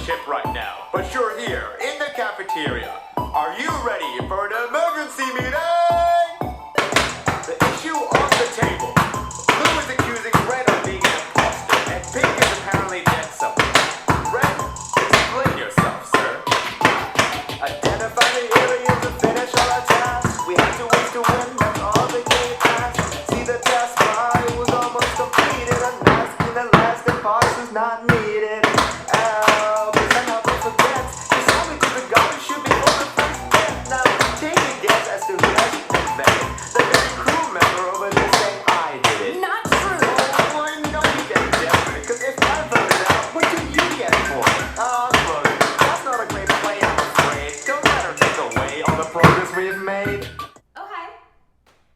ship right now, but you're here in the cafeteria. Are you ready for an emergency meeting? The issue on the table. Blue is accusing Red of being an imposter, and Pink is apparently dead somewhere. Red, explain yourself, sir. Identify the areas to finish all our tasks. We have to win to win, that's all the game asks. See the task bar, it was almost completed. Unmasking the last and parts is not needed.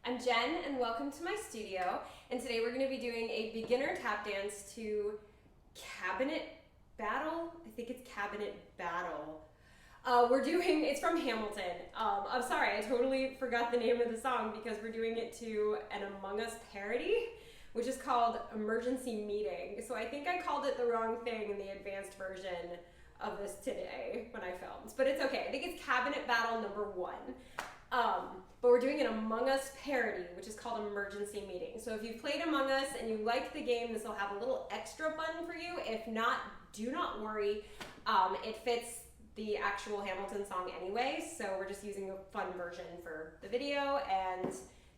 I'm Jen, and welcome to my studio. And today we're going to be doing a beginner tap dance to Cabinet Battle. I think it's Cabinet Battle. It's from Hamilton. I'm sorry, I totally forgot the name of the song because we're doing it to an Among Us parody, which is called Emergency Meeting. So I think I called it the wrong thing in the advanced version of this today when I filmed, but it's okay. I think it's Cabinet Battle #1. But we're doing an Among Us parody, which is called Emergency Meeting. So if you've played Among Us and you like the game, this will have a little extra fun for you. If not, do not worry. It fits the actual Hamilton song anyway, so we're just using a fun version for the video, and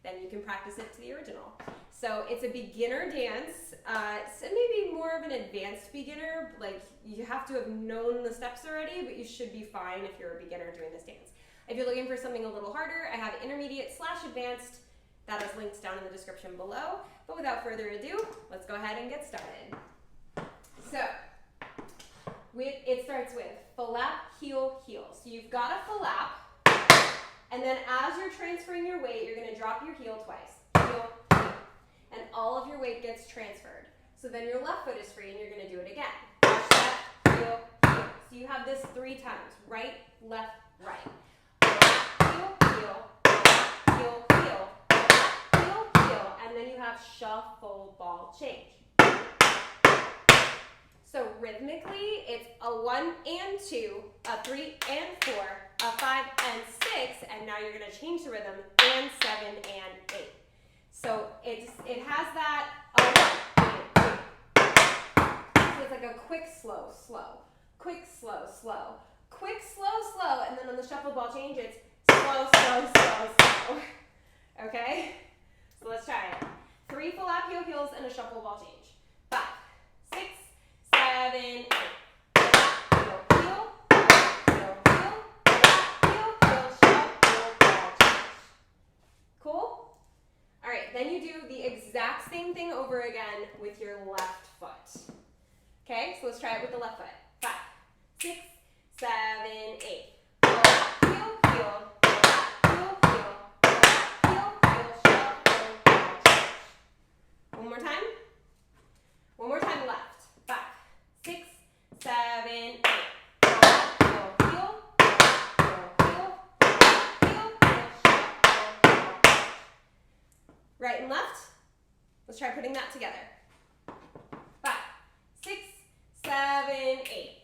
then you can practice it to the original. So it's a beginner dance. It's maybe more of an advanced beginner. Like, you have to have known the steps already, but you should be fine if you're a beginner doing this dance. If you're looking for something a little harder, I have intermediate/advanced. That is linked down in the description below. But without further ado, let's go ahead and get started. So, it starts with flap, heel, heel. So you've got a flap, and then as you're transferring your weight, you're going to drop your heel twice. Heel, heel. And all of your weight gets transferred. So then your left foot is free, and you're going to do it again. Step, heel, heel. So you have this 3 times. Right, left, right. Heel, heel, heel, heel, heel, heel, and then you have shuffle, ball, change. So rhythmically, it's a 1 and 2, a 3 and 4, a 5 and 6, and now you're going to change the rhythm, and 7 and 8. So it has that 1 and 2. So it's like a quick, slow, slow, quick, slow, slow, quick, slow, slow, and then on the shuffle ball change, it's slow, slow, slow, slow. Okay? So let's try it. 3 flap heel heels and a shuffle ball change. 5, 6, 7, 8. Heel, heel, heel, heel, heel, heel, shuffle ball change. Cool? All right, then you do the exact same thing over again with your left foot. Okay, so let's try it with the left foot. 5, 6, 7, 8. Heel, heel, heel, heel, heel, shuffle, ball, change. One more time. One more time left. 5, 6, 7, 8. Heel, heel, heel, heel, shuffle, ball, change. Right and left. Let's try putting that together. 5, 6, 7, 8.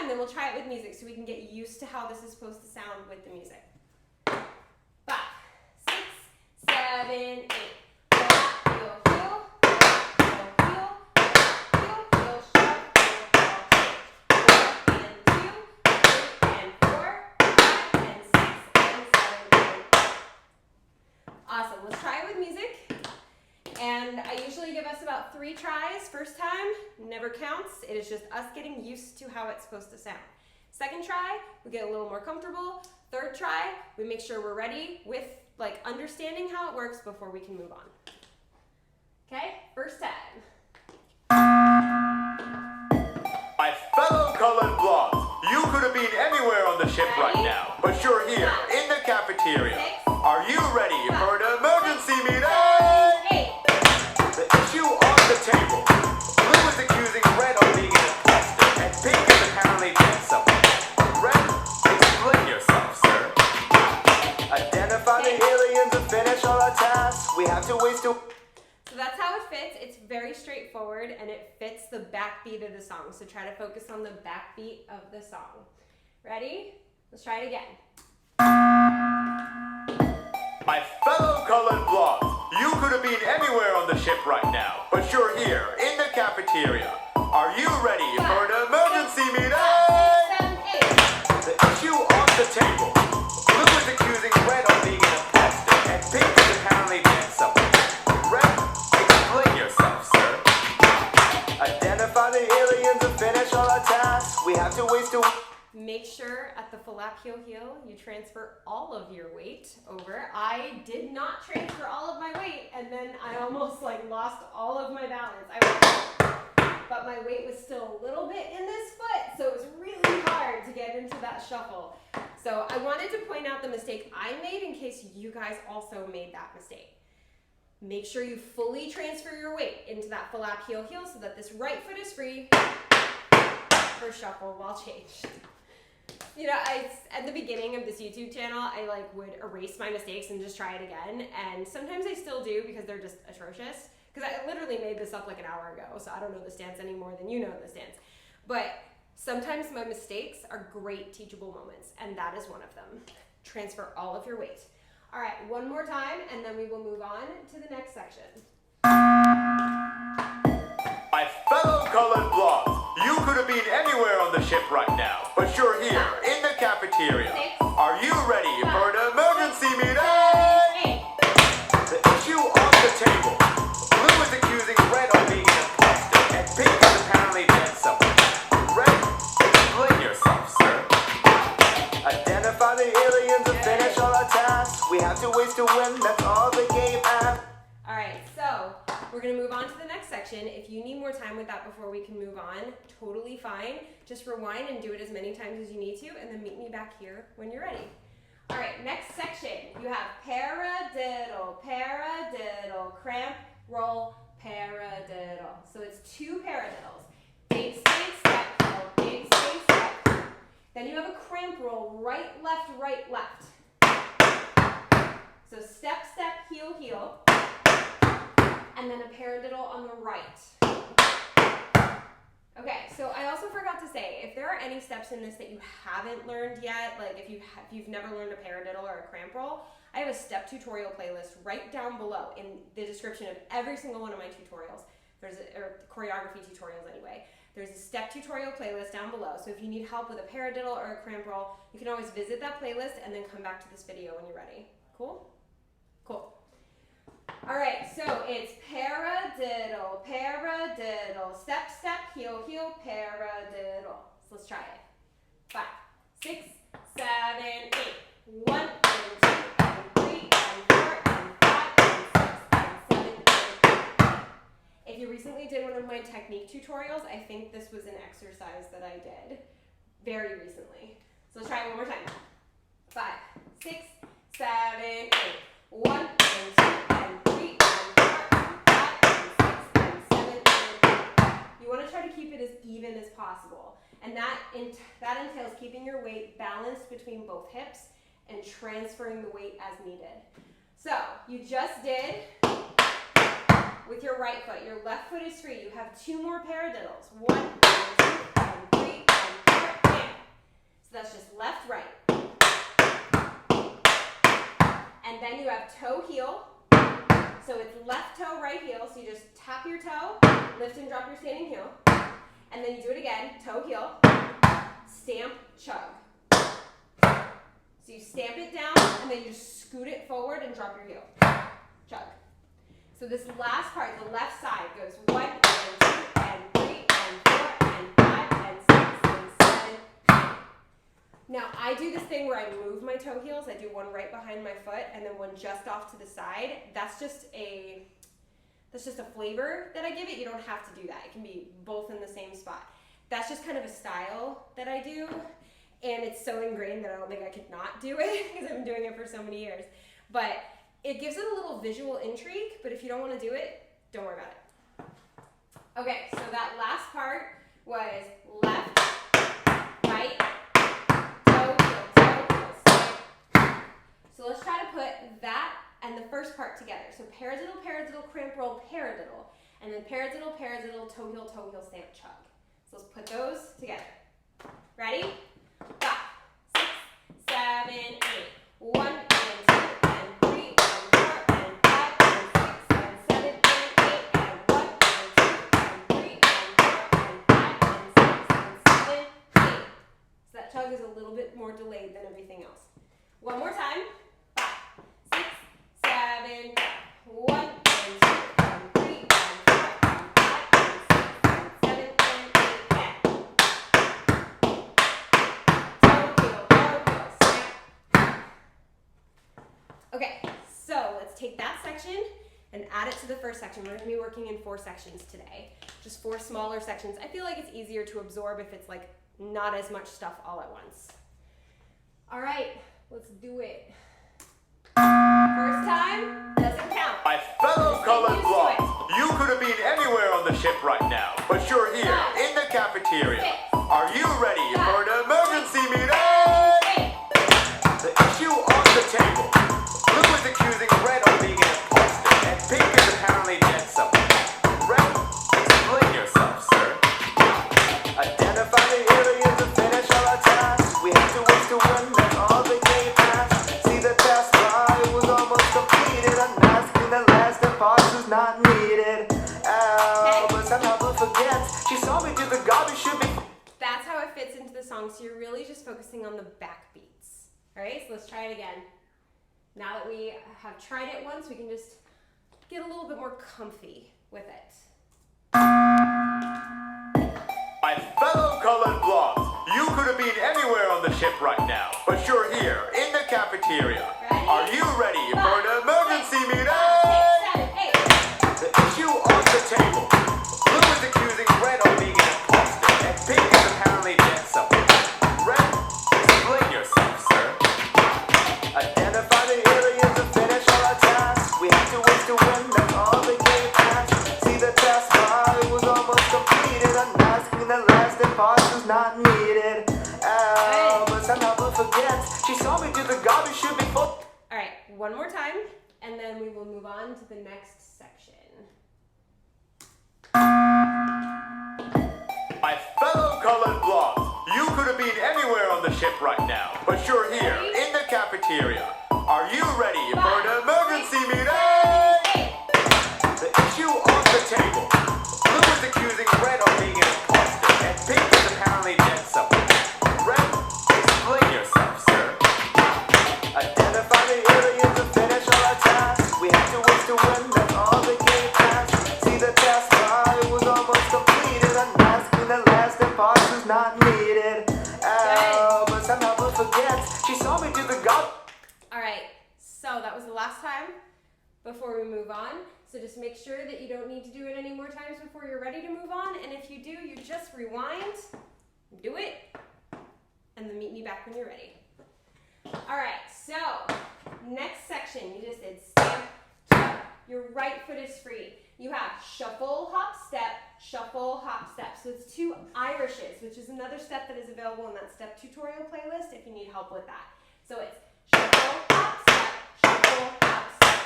Then we'll try it with music so we can get used to how this is supposed to sound with the music. 5, 6, 7, 8. Heel, heel, heel, heel, heel, heel, shuffle, ball, change. 1 and 2, 3 and 4, 5 and 6 and 7 and 8. Awesome. Let's try it with music. And I usually give us about 3 tries. First time, never counts. It is just us getting used to how it's supposed to sound. Second try, we get a little more comfortable. Third try, we make sure we're ready with understanding how it works before we can move on. Okay, first time. My fellow colored blondes, you could have been anywhere on the ship right now, but you're here in the cafeteria. Are you ready for an emergency meeting? The issue on the table. Blue is accusing Red of being an imposter, and Pink is apparently very straightforward and it fits the backbeat of the song. So try to focus on the backbeat of the song. Ready? Let's try it again. My fellow colored blobs, you could have been anywhere on the ship right now, but you're here in the cafeteria. Are you ready for an emergency meeting? 7, 8. The issue on the table. Blue is accusing red of being an imposter, and pink is apparently doing something. Red, explain yourself, sir. Identify the aliens and finish all our tasks. We have to waste a... Make sure at the flap heel heel you transfer all of your weight over. I did not transfer all of my weight, and then I almost lost all of my balance. But my weight was still a little bit in this foot, so it was really hard to get into that shuffle. So I wanted to point out the mistake I made in case you guys also made that mistake. Make sure you fully transfer your weight into that flap heel heel so that this right foot is free for shuffle while changed. You know, at the beginning of this YouTube channel, I would erase my mistakes and just try it again. And sometimes I still do because they're just atrocious. Because I literally made this up an hour ago, so I don't know the stance any more than you know the stance. But sometimes my mistakes are great teachable moments, and that is one of them. Transfer all of your weight. All right, one more time, and then we will move on to the next section. My fellow colored blobs, you could have been anywhere on the ship right now, but you're here in the cafeteria. Are you ready for an emergency meeting? The issue on the table. Blue is accusing red of being an imposter, and pink is apparently doing something. Red, explain yourself, sir. Identify the aliens and finish all our tasks. We have to waste to win, that's all the game asks. All right, so we're gonna move on to the next section. If you need more time with that before we can move on, totally fine. Just rewind and do it as many times as you need to, and then meet me back here when you're ready. All right, next section. You have paradiddle, paradiddle, cramp, roll, paradiddle. So it's 2 paradiddles. Big swing, step, roll, big swing, step. Then you have a cramp roll, right, left, right, left. So step, step, heel, heel. And then a paradiddle on the right. Okay, so I also forgot to say, if there are any steps in this that you haven't learned yet, if you've never learned a paradiddle or a cramp roll, I have a step tutorial playlist right down below in the description of every single one of my tutorials. Or choreography tutorials anyway. There's a step tutorial playlist down below, so if you need help with a paradiddle or a cramp roll, you can always visit that playlist and then come back to this video when you're ready. Cool? Cool. All right, so it's paradiddle, paradiddle, step, step, heel, heel, paradiddle. So let's try it. 5, 6, 7, 8. 1 and 2 and 3 and 4 and 5 and 6 and 7 and 8. If you recently did one of my technique tutorials, I think this was an exercise that I did very recently. So let's try it one more time. 5, 6, 7, 8. 1 and 2 and 3 and 4 and 5 and 6 and 7 and 8. You want to try to keep it as even as possible. And that entails keeping your weight balanced between both hips and transferring the weight as needed. So you just did with your right foot. Your left foot is free. You have 2 more paradiddles. 1 and 2 and 3 and 4 and. So that's just left, right. And then you have toe heel. So it's left toe, right heel. So you just tap your toe, lift and drop your standing heel. And then you do it again, toe heel, stamp, chug. So you stamp it down and then you just scoot it forward and drop your heel. Chug. So this last part, the left side, goes 1 and 2 and 3 and 4 and 5 and 6 and 7. Now I do this thing where I move my toe heels. I do one right behind my foot and then one just off to the side. That's just a flavor that I give it. You don't have to do that. It can be both in the same spot. That's just kind of a style that I do. And it's so ingrained that I don't think I could not do it because I've been doing it for so many years. But it gives it a little visual intrigue, but if you don't want to do it, don't worry about it. Okay, so that last part was left, right, toe, heel, side. So let's try to put that and the first part together. So paradiddle, paradiddle, cramp roll, paradiddle. And then paradiddle, paradiddle, toe heel, stamp, chug. So let's put those together. Ready? 5, 6, 7, 8. 1 and 2 and 3 and 4 and 5 and 6 and 7 and 8 and 1 and 2 and 3 and 4 and 5 and 6 and 7, 8. So that chug is a little bit more delayed than everything else. One more time. 5, 6, 7, 1 and 2 and 3 and 4 and 5 and 6 and 7 and 8 and toe heel, snap. Okay, so let's take that section and add it to the first section. We're going to be working in 4 sections today, just 4 smaller sections. I feel like it's easier to absorb if it's like not as much stuff all at once. All right, let's do it. First time, doesn't count. My fellow colored blobs, you could have been anywhere on the ship right now, but you're here in the cafeteria. Are you ready for an emergency meeting? The issue on the table. Blue is accusing red of being an imposter, and pink is apparently dead somewhere. Red, explain yourself, sir. Identify the aliens and finish all our tasks. We have to win to win, that's all the game has. See the task fly, it was almost completed. Unmasking the last imposter's not needed. But somehow Blue forgets. She saw me do the garbage should be. That's how it fits into the song, so you're really just focusing on the back beats. All right, so let's try it again. Now that we have tried it once, we can just get a little bit more comfy with it. My fellow colored blobs, you could have been anywhere on the ship right now, but you're here in the cafeteria. Ready? Are you ready for an emergency 5, 6, meeting? 7, 8. The issue on the table. Blue is accusing red of being an imposter, and pink is apparently dead somewhere. Red, explain yourself, sir. Identify the aliens and finish all our tasks. We have to win to win, that's all the game has. See the task fly, it was almost completed. Unmasking the last imposter's not needed. But somehow Blue forgets. She saw me do the garbage should be full. All right, one more time, and then we will move on to the next section. My fellow colored blobs, you could have been anywhere on the ship right now, but you're here in the cafeteria. Are you ready for an emergency meeting? The issue on the table. Blue is accusing red of being an imposter, and pink is apparently dead somewhere. Red, explain yourself, sir. Identify the aliens and finish all our tasks. We have to win to win, that's all the game has. See the task fly, it was almost completed. Unmasking the last imposter's not needed. But somehow Blue forgets. She saw me do the garbage. All right, so that was the last time before we move on. So just make sure that you don't need to do it any more times before you're ready to move on. And if you do, you just rewind, do it, and then meet me back when you're ready. All right, so next section, you just did stamp, chug. Your right foot is free. You have shuffle, hop, step, shuffle, hop, step. So it's 2 Irishes, which is another step that is available in that step tutorial playlist if you need help with that. So it's shuffle, hop, step, shuffle, hop, step.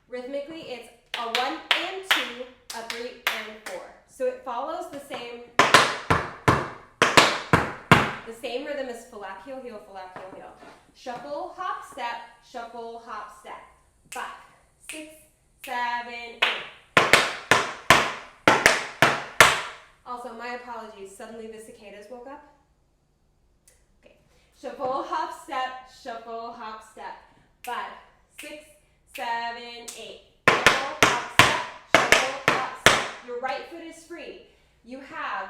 Rhythmically, it's a 1 and 2, a 3 and 4. So it follows the same rhythm as flap, heel, heel, flap, heel, heel. Shuffle, hop, step, shuffle, hop, step. 5, 6, 7, 8. Also, my apologies. Suddenly the cicadas woke up. Okay. Shuffle, hop, step, shuffle, hop, step. 5, 6, 7, 8. Shuffle, hop, step, shuffle, hop, step. Your right foot is free. You have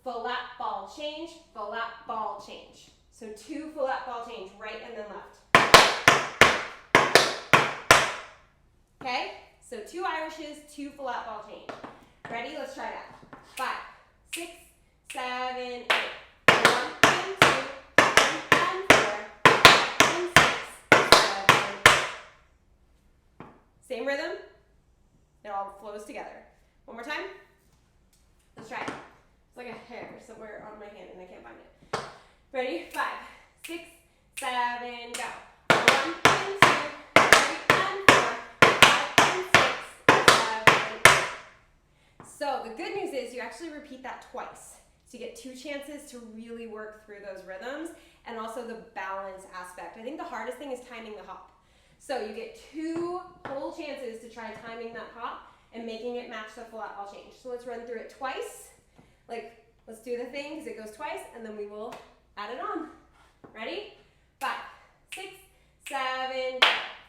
flap, ball, change, flap, ball, change. So 2 flap, ball, change, right and then left. Okay? So 2 Irishes, 2 flap, ball, change. Ready? Let's try that. 5, 6, 7, 8. 1 and 2, 3 and 4, 5 and 6, 7, 8. Same rhythm. It all flows together. One more time. Let's try it. It's like a hair somewhere on my hand and I can't find it. Ready? 5, 6, 7, go. 1 and 2, 3 and 4, 5 and 6, 7, good news is you actually repeat that twice. So you get 2 chances to really work through those rhythms and also the balance aspect. I think the hardest thing is timing the hop. So you get 2 whole chances to try timing that hop and making it match the flat ball change. So let's run through it twice. Like, let's do the thing because it goes twice, and then we will add it on. Ready? 5, 6, 7, go.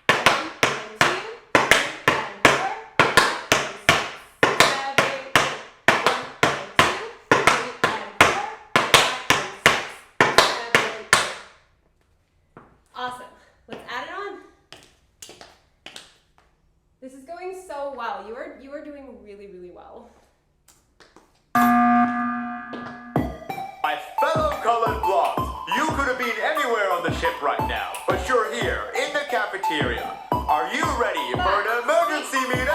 1 and 2, 3 and 4, 5 and 6, 7, 8. 1 and 2, 3 and 4, 5 and 6, 7, 8. Awesome. Let's add it on. This is going so well. You are doing really, really well. My fellow colored blobs, you could have been anywhere on the ship right now, but you're here in the cafeteria. Are you ready for an emergency meeting?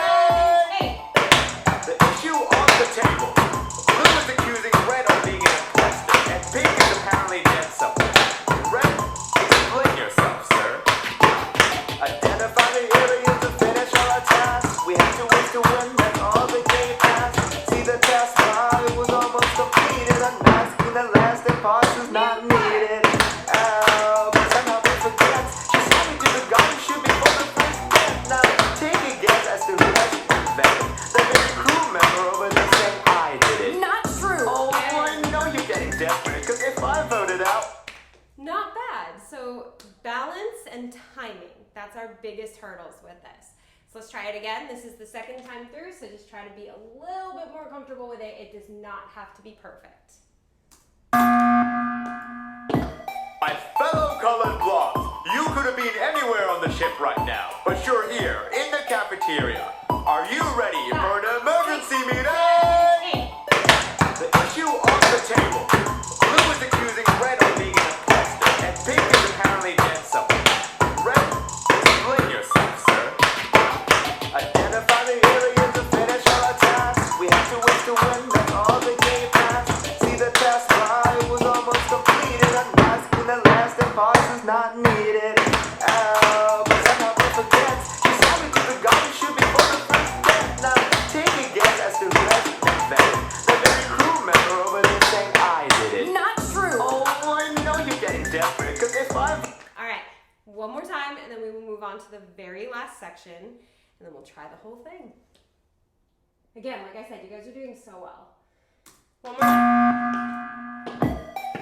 The issue on the table. Blue is accusing red of being an imposter, and pink is apparently dead somewhere. Red, explain yourself, sir. Identify the areas to finish all our tasks. We have to wait to win, that's all the game has. See the test while it was almost completed. Unmasking the last impulse is not needed. But somehow we forget. She saw me to the garden shoot before the first step. Now take a guess as to who has invented. The very crew member over there saying I did it. Not true. Oh, I know you're getting desperate, because if I voted out, Not bad. So balance and timing. That's our biggest hurdles with this. So let's try it again. This is the second time through, so just try to be a little bit more comfortable with it. It does not have to be perfect. my fellow colored blobs, you could have been anywhere on the ship right now, but you're here in the cafeteria. Are you ready for an emergency meeting? The issue on the table. Blue is accusing red of being an imposter, and pink is apparently dead somewhere. Red, explain yourself, sir. Identify the areas to finish all our tasks. We have to wait to win, that's all the game has. See the test while it was almost completed. Unmasking the last impulse is not needed. But somehow we forget. She saw me to the garden shoot before the first step. Now take a guess as to who has invented. The very crew member over there saying I did it. Not true. Oh, I know you're getting desperate, because if I... All right, one more time, and then we will move on to the very last section, and then we'll try the whole thing. Again, like I said, you guys are doing so well. One more time.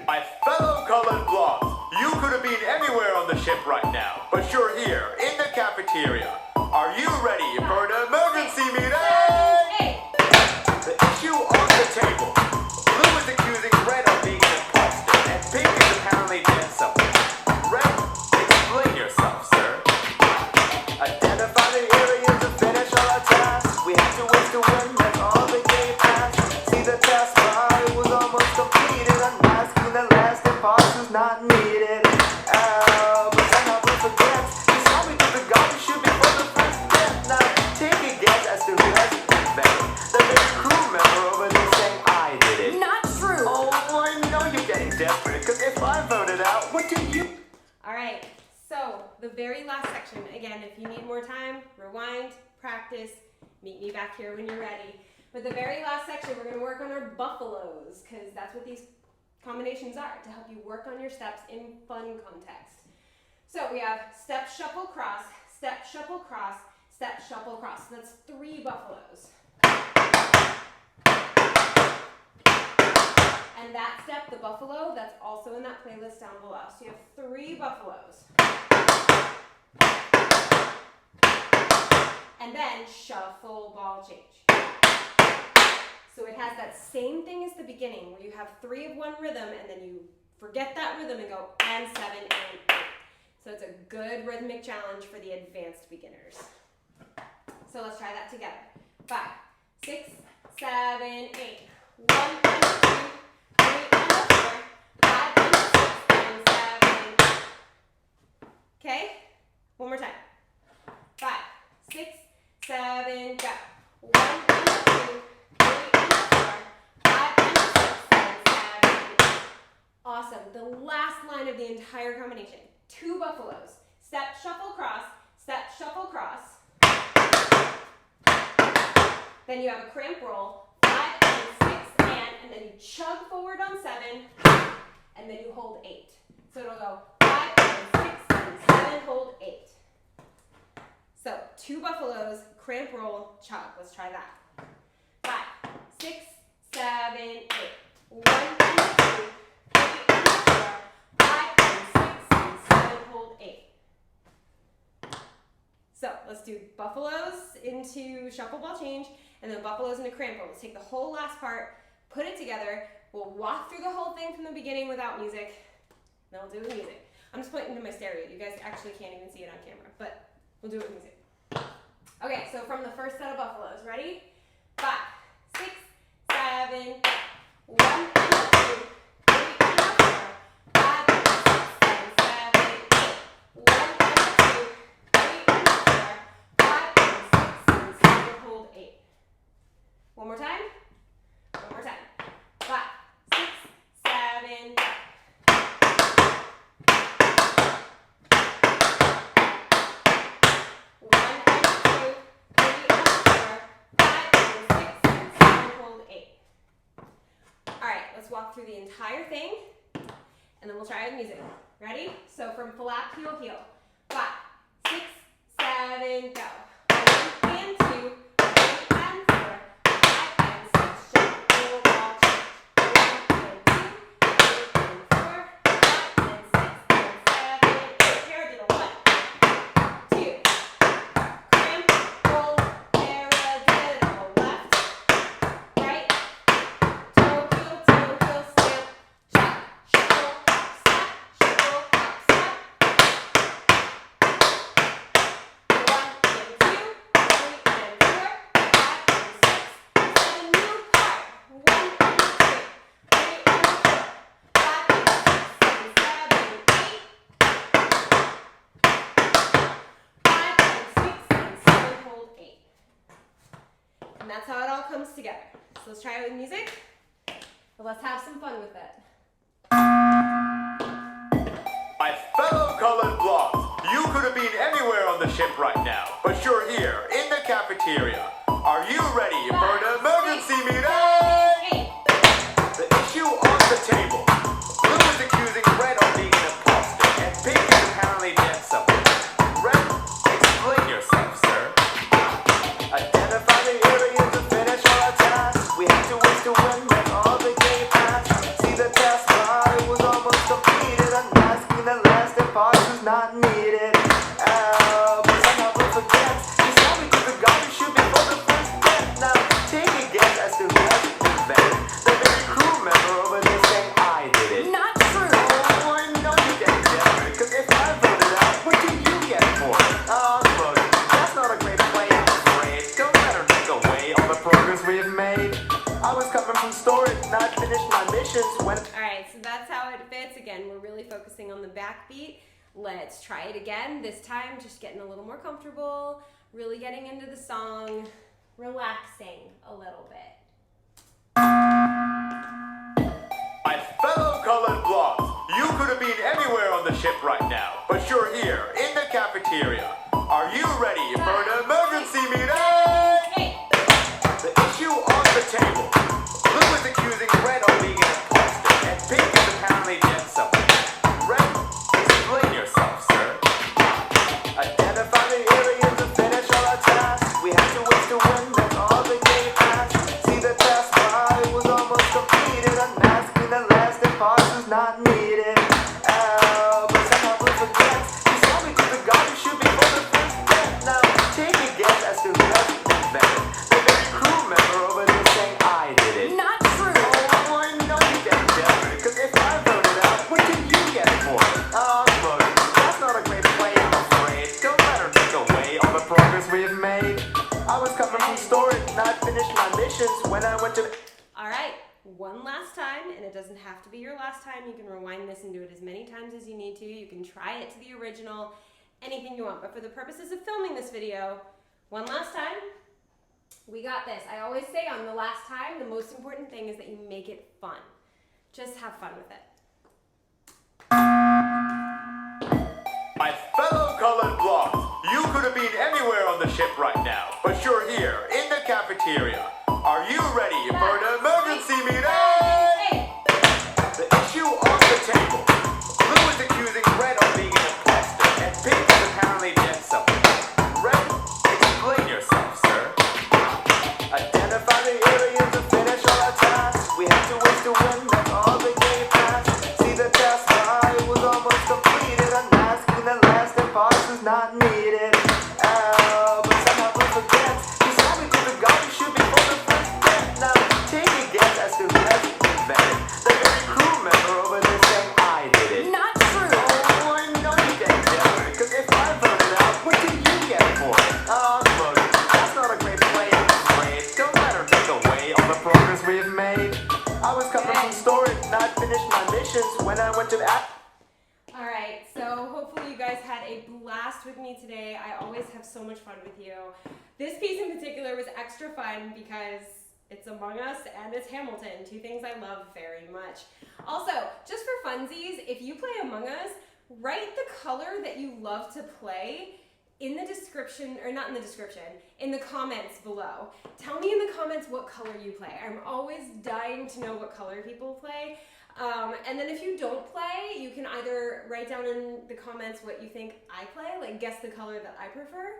My fellow colored blobs, you could have been anywhere on the ship right now, but you're here in the cafeteria. Are you ready for an emergency meeting? The issue on the table. Blue is accusing red of being an imposter, and pink is apparently dead somewhere. Red, explain yourself, sir. Identify the areas to finish all our tasks. We have to wait to win, that's all the game has. See the test while it was almost completed. Unmasking the last impulse is not needed. But somehow we forget. She saw me to the garden shoot before the first step. Now take a guess as to who has invented. The very crew member over there saying I did it. Not true. Oh, I know you're getting desperate, because if I voted out, what do you... All right, so the very last section. Again, if you need more time, rewind, practice, meet me back here when you're ready. But the very last section, we're gonna work on our buffaloes, because that's what these combinations are, to help you work on your steps in fun context. So we have step, shuffle, cross, step, shuffle, cross, step, shuffle, cross. So that's 3 buffaloes. And that step, the buffalo, that's also in that playlist down below. So you have 3 buffaloes. And then shuffle, ball change. So it has that same thing as the beginning, where you have 3 of one rhythm, and then you forget that rhythm and go and 7 and 8. So it's a good rhythmic challenge for the advanced beginners. So let's try that together. 5, 6, 7, 8. 1 and 2, 3 and 4, 5 and 6 and 7. Okay? One more time. 5, 6, 7, go. 1 and 2, 3 and 4, 5 and 6 and 7. Awesome. The last line of the entire combination. 2 buffaloes. Step, shuffle, cross. Step, shuffle, cross. Then you have a cramp roll. 5 and chug forward on 7, and then you hold 8. So it'll go 5, and 6, and 7, hold 8. So 2 buffaloes, cramp, roll, chug. Let's try that. 5, 6, 7, 8. 1, 2, 3, and 4. 5, and 6, and 7, hold 8. So let's do buffaloes into shuffle ball change, and then buffaloes into cramp roll. Let's take the whole last part, put it together. We'll walk through the whole thing from the beginning without music. Then we'll do it with music. I'm just pointing to my stereo. You guys actually can't even see it on camera, but we'll do it with music. Okay, so from the first set of buffaloes, ready? 5, 6, 7, 1, 2, 3, and 4. 5, 6, 7, 8. 1, 2, 3, and 4. 5, 6, 7, hold 8. One more time. One more time. 5, 6, 7. 1, 2, 3, and 4. 5, 6, 7, hold 8. All right, let's walk through the entire thing, and then we'll try it with music. Ready? So from flap, heel, heel. 5, 6, 7, go. 1 and 2, 3 and 4, 5 and 6, jump, roll, ball, change. 1 and 2, 3 and 4, 5 and 6 and 7, 8. Parody, 1, 2, cramp, roll, paradiddle, left, right, toe, heel, stamp, chop, shuffle, hop, step, shuffle, hop, step. 1 and 2, 3 and 4, 5 and 6, 7, new part. 1 and 2, 3 and 4, 5 and 6 and 7, 8. 5 and 6 and 7, hold 8. And that's how it all comes together. So let's try it with music. But let's have some fun with it. My fellow colored blobs, you could have been anywhere on the ship right now, but you're here in the cafeteria. Are you ready for an emergency meeting? 8. The issue on the table. Blue is accusing Red of being an imposter, and Pink is apparently dead somewhere. Red, explain yourself, sir. Identify the areas to finish all our tasks. We have to wait to win, that's all the game asks. See the task bar, it was almost completed. Unmasking the last part who's not needed. But somehow we forget. You saw me do the garbage chute before the first step. Now take a guess as to who has invented. The very crew member over there saying I did it. Not true. Oh, I know you get different, cause if I voted out, what do you get for it? Oh, look, that's not a great play, I'm afraid. Don't let her take away all the progress we've made. I was coming from storage, not finished my missions when... All right, so that's how it fits. Again, we're really focusing on the backbeat. Let's try it again. This time, just getting a little more comfortable, really getting into the song, relaxing a little bit. My fellow colored blobs, you could have been anywhere on the ship right now, but you're here in the cafeteria. Are you ready for an emergency meeting? 8. The issue on the table. Blue is accusing Red of being an imposter, and Pink is apparently dead somewhere. Red, explain yourself, sir. Identify the areas to finish all our tasks. We have to wait to win, that's all the game asks. See the task bar, it was almost completed. Unmasking the last part who's not needed. But somehow we forget. You saw me do the garbage chute before the first step. Now take a guess as to who has invented. The very crew member over there saying I did it. Not true. Oh, I know you get different, cause if I voted out, what do you get for it? Oh, look, that's not a great play, I'm afraid. Don't let her take away all the progress we've made. I was coming from storage, not finished my missions when I went to... All right, one last time, and it doesn't have to be your last time. You can rewind this and do it as many times as you need to. You can try it to the original, anything you want. But for the purposes of filming this video, one last time, we got this. I always say on the last time, the most important thing is that you make it fun. Just have fun with it. My fellow colored blobs, you could have been anywhere on the ship right now, but you're here in the cafeteria. Are you ready for an emergency meeting? coming from storage, and I finished my missions when I went to Alright, so hopefully you guys had a blast with me today. I always have so much fun with you. This piece in particular was extra fun because it's Among Us and it's Hamilton, two things I love very much. Also, just for funsies, if you play Among Us, write the color that you love to play in the description, or not in the description, in the comments below. Tell me in the comments what color you play. I'm always dying to know what color people play. And then if you don't play, you can either write down in the comments what you think I play, like guess the color that I prefer,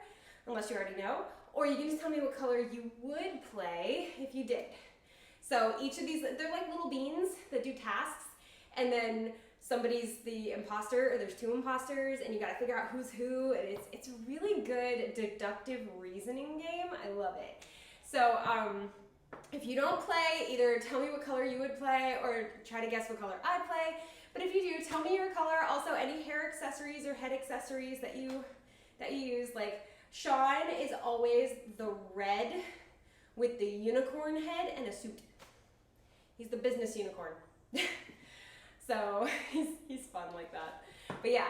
unless you already know, or you can just tell me what color you would play if you did. So each of these, they're like little beans that do tasks, and then somebody's the imposter, or there's two imposters, and you gotta figure out who's who, and it's a really good deductive reasoning game. I love it. So if you don't play, either tell me what color you would play, or try to guess what color I play. But if you do, tell me your color. Also, any hair accessories or head accessories that you use. Like Sean is always the red with the unicorn head and a suit. He's the business unicorn. So he's fun like that. But yeah,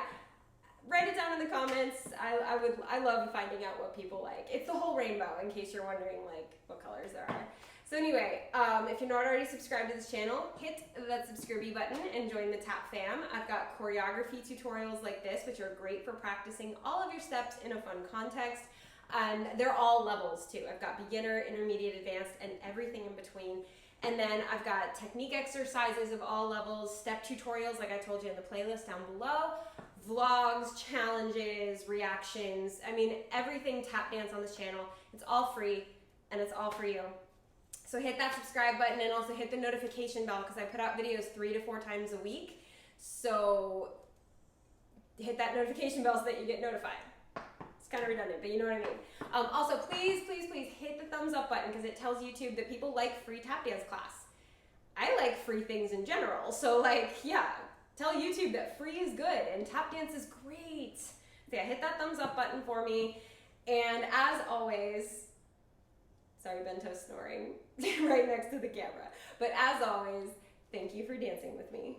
write it down in the comments. I love finding out what people like. It's the whole rainbow, in case you're wondering like what colors there are. So anyway, if you're not already subscribed to this channel, hit that subscribe button and join the Tap fam. I've got choreography tutorials like this, which are great for practicing all of your steps in a fun context. And they're all levels too. I've got beginner, intermediate, advanced, and everything in between. And then I've got technique exercises of all levels, step tutorials like I told you in the playlist down below, vlogs, challenges, reactions. I mean, everything tap dance on this channel. It's all free and it's all for you. So hit that subscribe button and also hit the notification bell because I put out videos 3 to 4 times a week. So hit that notification bell so that you get notified. It's kind of redundant, but you know what I mean. Also, please, please, please hit the thumbs up button because it tells YouTube that people like free tap dance class. I like free things in general. So like, yeah, tell YouTube that free is good and tap dance is great. So yeah, hit that thumbs up button for me. And as always, sorry, Bento's snoring right next to the camera. But as always, thank you for dancing with me.